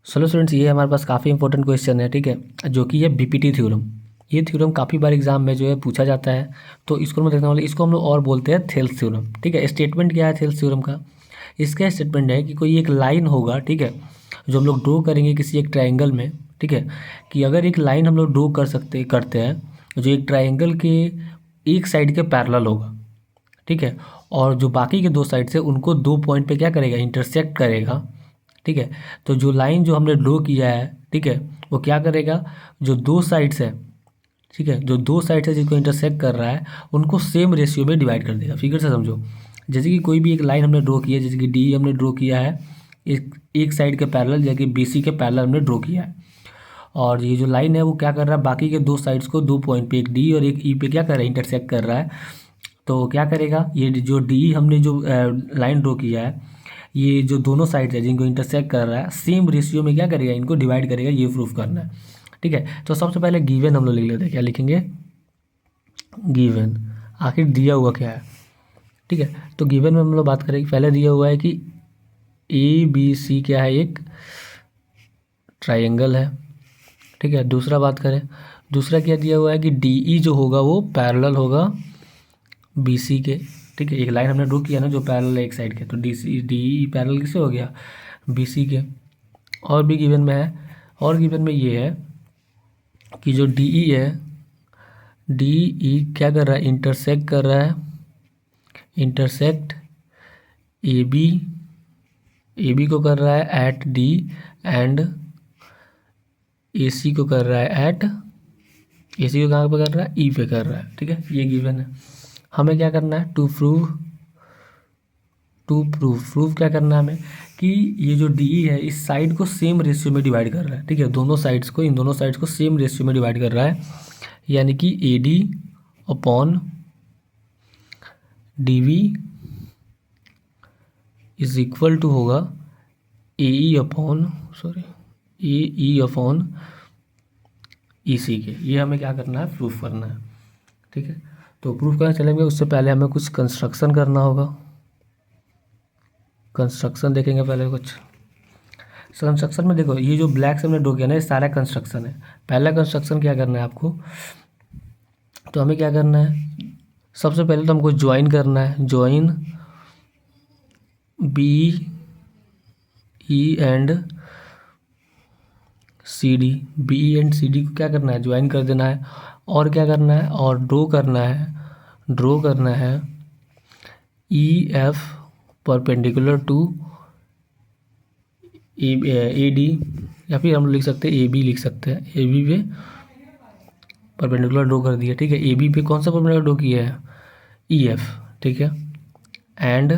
चलो स्टूडेंट्स, ये हमारे पास काफ़ी इंपॉर्टेंट क्वेश्चन है, ठीक है, जो कि है बीपीटी थ्योरम। ये थ्योरम काफ़ी बार एग्जाम में जो है पूछा जाता है, तो इसको हम देखने वाले, इसको हम लोग और बोलते हैं थेल्स थ्योरम, ठीक है। स्टेटमेंट क्या है थेल्स थ्योरम का? इसका स्टेटमेंट है कि कोई एक लाइन होगा, ठीक है, जो हम लोग ड्रॉ करेंगे किसी एक ट्राइंगल में, ठीक है, कि अगर एक लाइन हम लोग ड्रॉ करते हैं जो एक ट्राइंगल के एक साइड के पैरेलल होगा, ठीक है, और जो बाकी के दो साइड से उनको दो पॉइंट पे क्या करेगा, इंटरसेक्ट करेगा, ठीक है। तो जो लाइन जो हमने ड्रॉ किया है, ठीक है, वो क्या करेगा, जो दो साइड्स है, ठीक है, जो दो साइड से जिसको इंटरसेक्ट कर रहा है उनको सेम रेशियो में डिवाइड कर देगा। फिगर से समझो, जैसे कि कोई भी एक लाइन हमने ड्रॉ की है, जैसे कि डी हमने ड्रॉ किया है एक साइड के पैरेलल, जैसे कि बीसी के पैरेलल हमने ड्रॉ किया है, और ये जो लाइन है वो क्या कर रहा है, बाकी के दो साइड्स को दो पॉइंट पे, एक डी और एक ई पे क्या कर रहा है, इंटरसेक्ट कर रहा है। तो क्या करेगा, ये जो डी हमने जो लाइन ड्रॉ किया है, ये जो दोनों साइड्स है जिनको इंटरसेक्ट कर रहा है सेम रेशियो में क्या करेगा, इनको डिवाइड करेगा, ये प्रूफ करना है, ठीक है। तो सबसे पहले गिवन हम लोग लिख लेते हैं, क्या लिखेंगे, गिवन, आखिर दिया हुआ क्या है, ठीक है। तो गिवन में हम लोग बात करेंगे, पहले दिया हुआ है कि ए बी सी क्या है, एक ट्राइंगल है, ठीक है। दूसरा बात करें, दूसरा क्या दिया हुआ है कि डी ई जो होगा वो पैरेलल होगा बी सी के, ठीक है। एक लाइन हमने ड्रॉ किया ना जो पैरेलल है एक साइड के, तो D C D E parallel किससे हो गया, बी सी के। और भी गिवन में है, और गिवन में ये है कि जो डी ई है, डी ई क्या कर रहा है, इंटरसेक्ट कर रहा है, इंटरसेक्ट ए बी को कर रहा है एट डी, एंड ए सी को कर रहा है एट, ए सी को कहाँ पे कर रहा है, ई पे कर रहा है, ठीक है। ये गिवन है, हमें क्या करना है, टू प्रूव क्या करना है हमें, कि ये जो डी है इस साइड को सेम रेशियो में डिवाइड कर रहा है, ठीक है, दोनों साइड्स को, इन दोनों साइड्स को सेम रेशियो में डिवाइड कर रहा है, यानी कि A D upon D V is equal to होगा ए ई अपॉन ई सी के। ये हमें क्या करना है, प्रूफ करना है, ठीक है। तो प्रूफ करना चलेंगे, उससे पहले हमें कुछ कंस्ट्रक्शन करना होगा। कंस्ट्रक्शन देखेंगे पहले कुछ। कंस्ट्रक्शन में देखो, ये जो ब्लैक से हमने ड्रॉ किया ना, ये सारा कंस्ट्रक्शन है। पहला कंस्ट्रक्शन क्या करना है आपको, तो हमें क्या करना है, सबसे पहले तो हमको ज्वाइन करना है, join B E and C D, B E and C D को क्या करना है, ज्वाइन कर देना है। और क्या करना है, और ड्रॉ करना है E F perpendicular to A D, या फिर हम लिख सकते हैं ए बी, लिख सकते हैं ए बी पे परपेंडिकुलर ड्रॉ कर दिया, ठीक है। ए बी पे कौन सा परपेंडिकुलर ड्रॉ किया है, ई एफ, ठीक है। एंड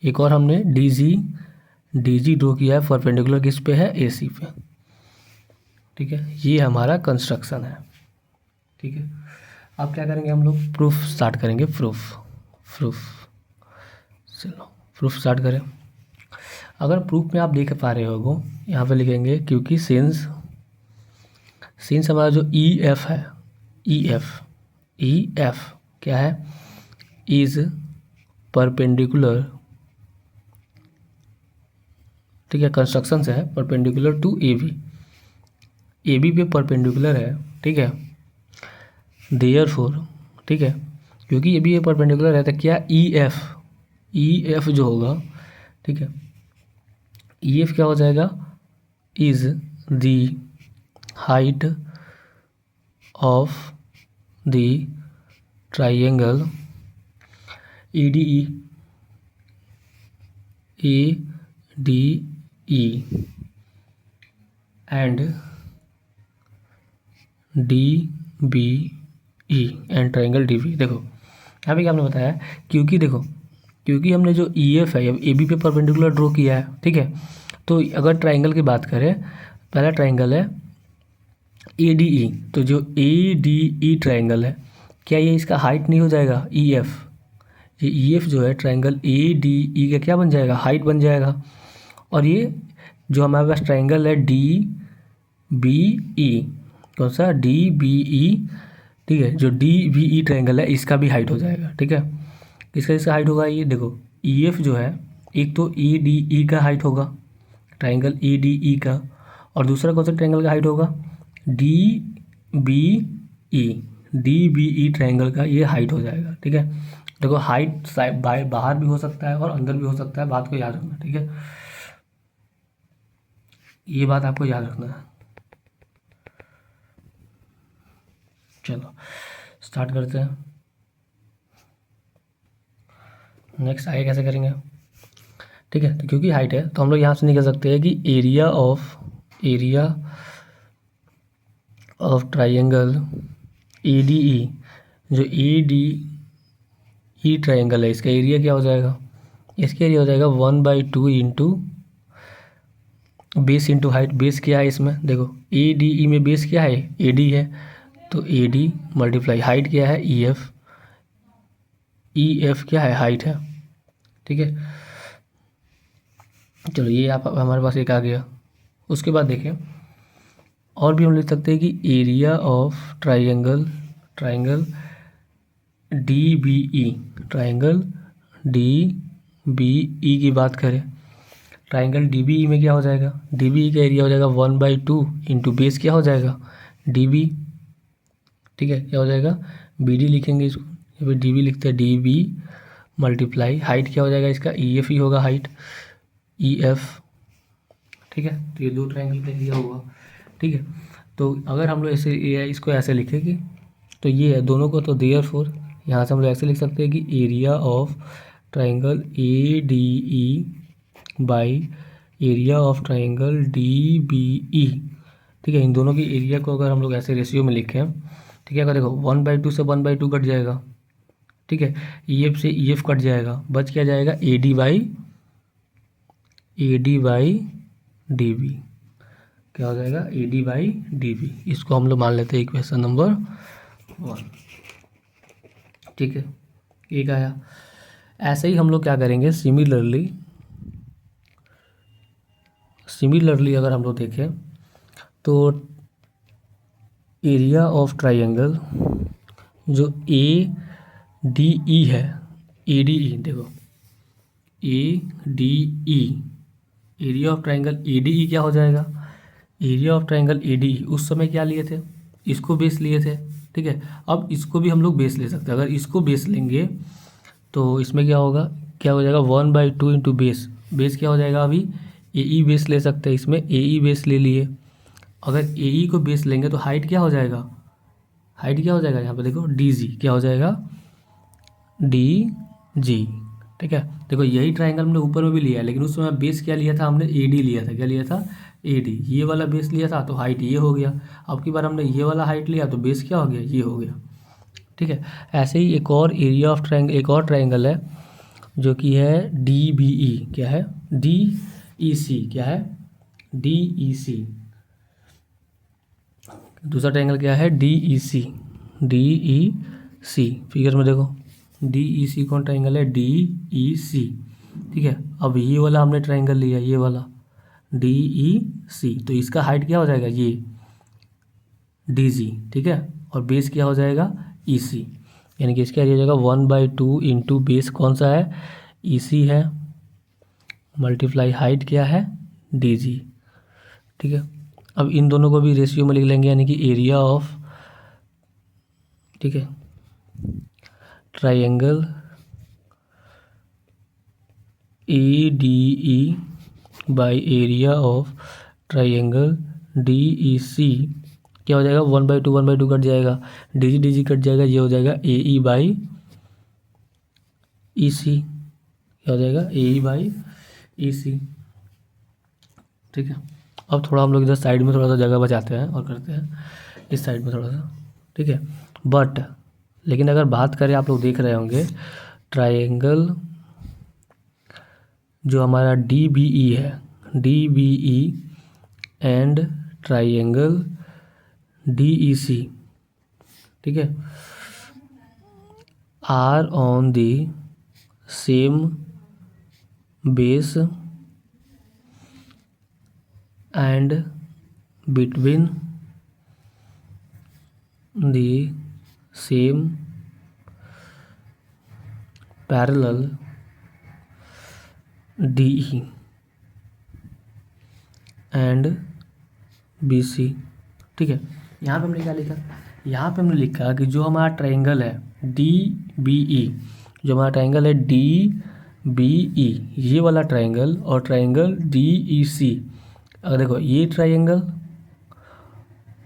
एक और हमने डी जी ड्रॉ किया है, परपेंडिकुलर किस पे है, ए सी पे, ठीक है। ये हमारा कंस्ट्रक्शन है, ठीक है। अब क्या करेंगे हम लोग, प्रूफ स्टार्ट करेंगे, प्रूफ चलो प्रूफ स्टार्ट करें। अगर प्रूफ में आप देख पा रहे हो, यहाँ पे लिखेंगे, क्योंकि सिंस हमारा जो ई एफ है, ई एफ क्या है, इज परपेंडिकुलर, ठीक है, कंस्ट्रक्शन से है, परपेंडिकुलर टू ए बी पे परपेंडिकुलर है, ठीक है। देयरफॉर, ठीक है, क्योंकि ये भी परपेंडिकुलर है, तो क्या ई एफ जो होगा, ठीक है, ई एफ क्या हो जाएगा, is the height of the triangle A D E and D B E and triangle D B. देखो यहाँ पे क्या आपने बताया, क्योंकि हमने जो ई एफ है ए बी पे परपेंडिकुलर ड्रॉ किया है, ठीक है। तो अगर ट्राइंगल की बात करें, पहला ट्राइंगल है ए डी ई, तो जो ए डी ई ट्राइंगल है, क्या ये इसका हाइट नहीं हो जाएगा, ई एफ, ये ई एफ जो है ट्राइंगल ए डी ई का क्या बन जाएगा, हाइट बन जाएगा। और ये जो हमारे पास ट्राइंगल है डी बी ई, कौन सा, डी बी ई, ठीक है, जो डी बी ई ट्राइंगल है इसका भी हाइट हो जाएगा, ठीक है। इसका हाइट होगा, ये देखो ई एफ जो है, एक तो ए डी ई का हाइट होगा, ट्राइंगल ए डी ई का, और दूसरा कौन सा ट्राइंगल का हाइट होगा, D B E, D B E triangle का ये हाइट हो जाएगा। ठीक है, देखो हाइट बाहर भी हो सकता है और अंदर भी हो सकता है, बात को याद रखना। ठीक है, ये बात आपको याद रखना है। चलो स्टार्ट करते हैं। नेक्स्ट आगे कैसे करेंगे, ठीक है, तो क्योंकि हाइट है तो हम लोग यहाँ से निकल सकते हैं कि area of triangle A D ई, जो ए डी ई ट्राइंगल है इसका एरिया क्या हो जाएगा, इसका एरिया हो जाएगा 1/2 into base into height. Base क्या है इसमें, देखो ए डी ई में बेस क्या है, ए डी है, तो ए डी मल्टीप्लाई हाइट क्या है, ई एफ, ई एफ क्या है, हाइट है। ठीक है, चलो ये आप हमारे पास एक आ गया। उसके बाद देखें और भी हम लिख सकते हैं कि area of triangle D B E, triangle D B E की बात करें, ट्राइंगल डी बी ई में क्या हो जाएगा, डी बी ई का एरिया हो जाएगा 1/2 इंटू बेस क्या हो जाएगा, डी बी। ठीक है, क्या हो जाएगा, बी डी लिखेंगे इसको, या फिर डी बी लिखते हैं, डी बी मल्टीप्लाई हाइट क्या हो जाएगा इसका, ई एफ ही होगा हाइट, ई एफ। ठीक है, तो ये दो ट्राइंगल का एरिया होगा। ठीक है, तो अगर हम लोग ऐसे इसको ऐसे लिखेंगे तो ये है दोनों को, तो देयरफॉर यहाँ से हम लोग ऐसे लिख सकते हैं कि area of triangle A D E by area of triangle D B E. ठीक है, इन दोनों की एरिया को अगर हम लोग ऐसे रेशियो में लिखें, ठीक है, अगर देखो 1/2 से 1/2 कट जाएगा। ठीक है, ई एफ से ई एफ कट जाएगा, बच क्या जाएगा, A D by D B, क्या हो जाएगा, A D by D B. इसको हम लोग मान लेते हैं इक्वेशन नंबर 1। ठीक है, एक आया। ऐसे ही हम लोग क्या करेंगे, सिमिलरली अगर हम लोग देखें तो एरिया ऑफ ट्राइंगल जो ए डी ई है, ए डी ई, देखो ए D E, area of triangle A D ई क्या हो जाएगा, area of triangle A D ई उस समय क्या लिए थे, इसको बेस लिए थे। ठीक है, अब इसको भी हम लोग बेस ले सकते हैं। अगर इसको बेस लेंगे तो इसमें क्या होगा, क्या हो जाएगा, 1/2 इंटू बेस, बेस क्या हो जाएगा, अभी ए ई बेस ले सकते हैं, इसमें ए ई बेस ले लिए। अगर ए ई को बेस लेंगे तो हाइट क्या हो जाएगा, हाइट क्या हो जाएगा, यहाँ पे देखो डी जी क्या हो जाएगा, डी जी। ठीक है, देखो यही ट्राइंगल हमने ऊपर में भी लिया है, लेकिन उस समय बेस क्या लिया था हमने, ए डी लिया था, क्या लिया था, ए डी, ये वाला बेस लिया था तो हाइट ये हो गया। अब की बार हमने ये वाला हाइट लिया तो बेस क्या हो गया, ये हो गया। ठीक है, ऐसे ही एक और एरिया ऑफ ट्राइंगल, एक और ट्राइंगल है जो कि है डी बी ई, क्या है, डी ई सी, क्या है, डी ई सी। दूसरा ट्राइंगल क्या है, D E C, D E सी, फिगर में देखो डी ई सी कौन ट्राइंगल है, डी ई सी। ठीक है, अब ये वाला हमने ट्राइंगल लिया, ये वाला डी ई सी, तो इसका हाइट क्या हो जाएगा, ये डी जी। ठीक है, और बेस क्या हो जाएगा, ई सी, यानी कि इसका एरिया हो जाएगा 1/2 इंटू बेस कौन सा है, ई सी है, मल्टीप्लाई हाइट क्या है, डी जी। ठीक है, अब इन दोनों को भी रेशियो में लिख लेंगे, यानी कि एरिया ऑफ, ठीक है, triangle A D E by area of triangle D E C क्या हो जाएगा, 1/2 कट जाएगा, डी जी कट जाएगा, ये हो जाएगा ए ई बाई ई सी, क्या हो जाएगा, ए ई बाई ई सी। ठीक है, अब थोड़ा हम लोग इधर साइड में थोड़ा सा जगह बचाते हैं और करते हैं इस साइड में थोड़ा सा। ठीक है, बट लेकिन अगर बात करें, आप लोग देख रहे होंगे ट्राइंगल जो हमारा डी बी ई है, D B E and triangle D E C, ठीक है, are on the same base and between the same parallel DE। And B C. ठीक है, यहाँ पे हमने क्या लिखा, यहाँ पे हमने लिखा कि जो हमारा ट्रायंगल है डी बी ई, जो हमारा ट्रायंगल है डी बी ई, ये वाला ट्रायंगल और ट्रायंगल डी ई सी, अगर देखो ये ट्रायंगल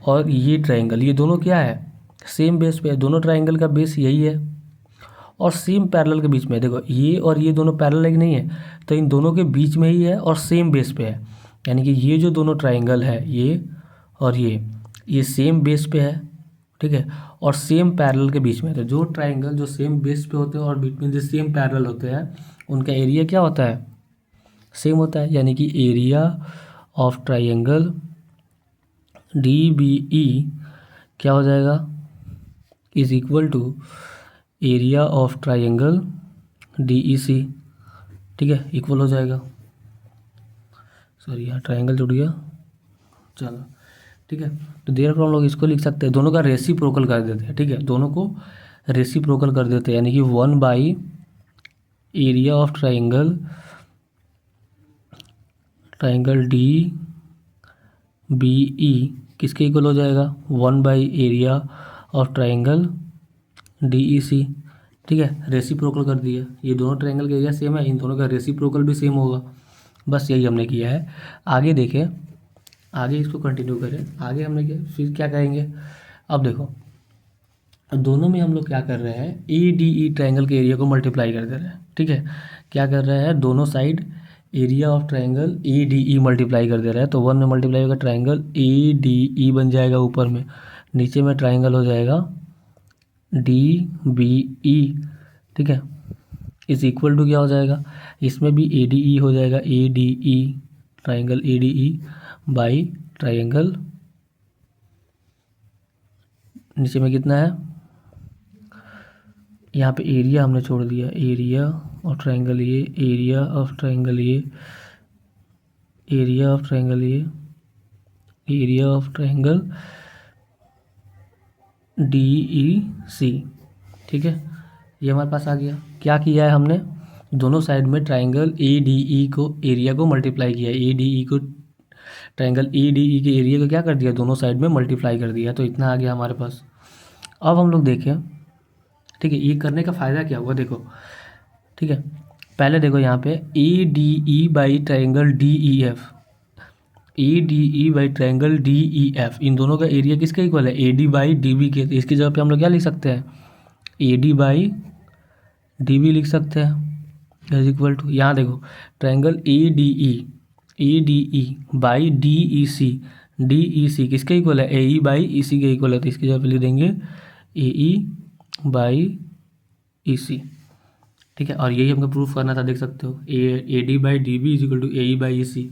और ये ट्रायंगल, ये दोनों क्या है, सेम बेस पे है, दोनों ट्रायंगल का बेस यही है और सेम पैरेलल के बीच में है। देखो ये और ये दोनों पैरेलल है कि नहीं है, तो इन दोनों के बीच में ही है और सेम बेस पे है, यानी कि ये जो दोनों ट्रायंगल है ये और ये सेम बेस पे है। ठीक है, और सेम पैरेलल के बीच में, तो जो ट्रायंगल जो सेम बेस पे होते हैं और बीच में जो सेम पैरेलल होते हैं उनका एरिया क्या होता है, सेम होता है, यानी कि area of triangle D B E क्या हो जाएगा, is equal to area of triangle D E C. ठीक है, इक्वल हो जाएगा, सॉरी यहाँ ट्रायंगल जुड़ गया, चलो ठीक है। तो देयर हम लोग इसको लिख सकते हैं, दोनों का रेसिप्रोकल कर देते हैं। ठीक है, दोनों को रेसिप्रोकल कर देते हैं, यानी कि 1 area of triangle D B E किसके इक्वल हो जाएगा, 1 area of triangle D E C. ठीक है, रेसिप्रोकल कर दिया, ये दोनों ट्रायंगल का एरिया सेम है, इन दोनों का रेसिप्रोकल भी सेम होगा, बस यही हमने किया है। आगे देखें, आगे इसको कंटिन्यू करें, आगे हमने फिर क्या करेंगे, अब देखो दोनों में हम लोग क्या कर रहे हैं, ए डी ई ट्रायंगल के एरिया को मल्टीप्लाई कर दे रहे हैं। ठीक है, क्या कर रहे हैं, दोनों side area of triangle A D E multiply कर दे रहा है, तो 1 में मल्टीप्लाई होगा ट्रायंगल ए डी ई बन जाएगा ऊपर में, नीचे में ट्रायंगल हो जाएगा डी बी ई। ठीक है, इज इक्वल टू क्या हो जाएगा, इसमें भी ए डी ई हो जाएगा, A D E triangle A D E by triangle, नीचे में कितना है, यहाँ पे एरिया हमने छोड़ दिया, एरिया ऑफ ट्रायंगल ये, एरिया ऑफ ट्रायंगल ये, एरिया ऑफ ट्रायंगल ये, area of triangle D E C. ठीक है, ये हमारे पास आ गया। क्या किया है हमने, दोनों साइड में ट्रायंगल ए डी ई को एरिया को मल्टीप्लाई किया, ए डी ई को ट्रायंगल ए डी ई के एरिया को क्या कर दिया, दोनों साइड में मल्टीप्लाई कर दिया, तो इतना आ गया हमारे पास। अब हम लोग देखें, ठीक है, ये करने का फ़ायदा क्या हुआ, देखो ठीक है, पहले देखो यहाँ पे A D E by triangle D E F, A D E by triangle D E F, इन दोनों का एरिया किसके इक्वल है, A D by D B के, तो इसकी जगह पे हम लोग क्या लिख सकते हैं, A D by D B लिख सकते हैं, इज इक्वल टू, यहाँ देखो triangle A D E by D E C, D E C किसके इक्वल है, ए ई बाई ई सी के इक्वल है, तो इसकी जगह पे लिख देंगे ए ई बाई ई सी। ठीक है, और यही हमको प्रूफ करना था, देख सकते हो A D by D B is equal to A E by E C,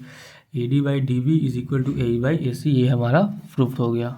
A D by D B is equal to A E by A C, ये हमारा प्रूफ हो गया।